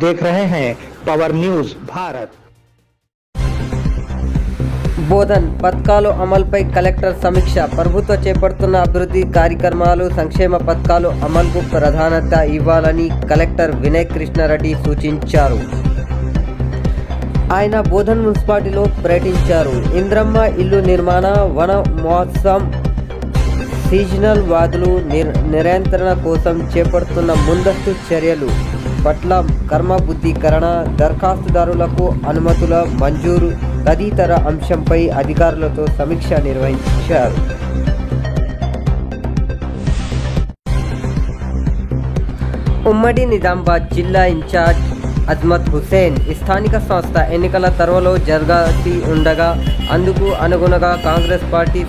देख रहे हैं पवर न्यूज भारत। బోధన్ పథకాలు అమలుపై కలెక్టర్ సమీక్ష. ప్రభుత్వం చేపడుతున్న అభివృద్ధి కార్యక్రమాలు, సంక్షేమ పథకాలు అమలుకు ప్రాధాన్యత ఇవ్వాలని కలెక్టర్ వినయ్ కృష్ణారెడ్డి సూచించారు. ఆయన బోధన్ మున్సిపాలిటీలో పర్యటించారు. ఇంద్రమ్మ ఇల్లు నిర్మాణ, వన మహోత్సవం, సీజనల్ వ్యాధులు నియంత్రణ కోసం చేపడుతున్న ముందస్తు చర్యలు పట్ల క్రమబద్ధీకరణ, దరఖాస్తుదారులకు అనుమతుల మంజూరు తదితర అంశంపై అధికారులతో సమీక్ష నిర్వహించారు. ఉమ్మడి నిజామాబాద్ జిల్లా ఇన్ఛార్జ్ అజ్మత్ హుసేన్ స్థానిక సంస్థ ఎన్నికల త్వరలో జరగాల్సి ఉండగా అందుకు అనుగుణంగా కాంగ్రెస్ పార్టీ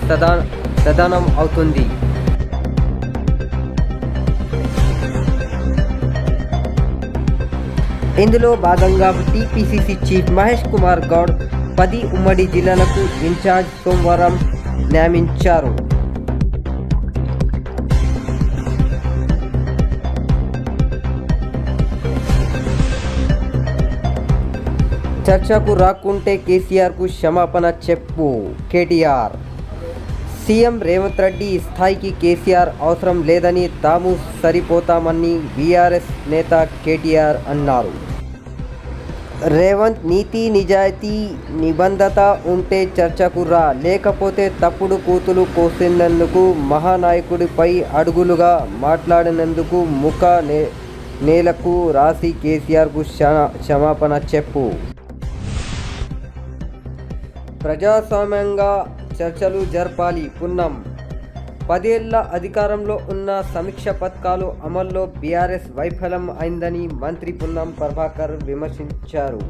ప్రధానం అవుతుంది. ఇందులో భాగంగా టీపీసీసీ చీఫ్ మహేష్ కుమార్ గౌడ్ 10 ఉమ్మడి జిల్లాలకు ఇన్ఛార్జ్ సోమవారం నియమించారు. చర్చకు రాకుంటే కేసీఆర్కు క్షమాపణ చెప్పు కేటీఆర్. సీఎం రేవంత్ రెడ్డి స్థాయికి కేసీఆర్ అవసరం లేదని, తాము సరిపోతామని బీఆర్ఎస్ నేత కేటీఆర్ అన్నారు. రేవంత్ నీతి నిజాయితీ నిబంధత ఉంటే చర్చకు రా, లేకపోతే తప్పుడు కూతులు కోసినందుకు, మహానాయకుడిపై అడుగులుగా మాట్లాడినందుకు ముఖ నేలకు రాసి కేసీఆర్కు క్షమాపణ చెప్పు. ప్రజాస్వామ్యంగా చర్చలు జరపాలి. పున్నం 10 ఏళ్ల అధికారంలో ఉన్న సమీక్ష పథకాలు అమల్లో బీఆర్ఎస్ వైఫల్యం అయిందని మంత్రి పున్నం ప్రభాకర్ విమర్శించారు.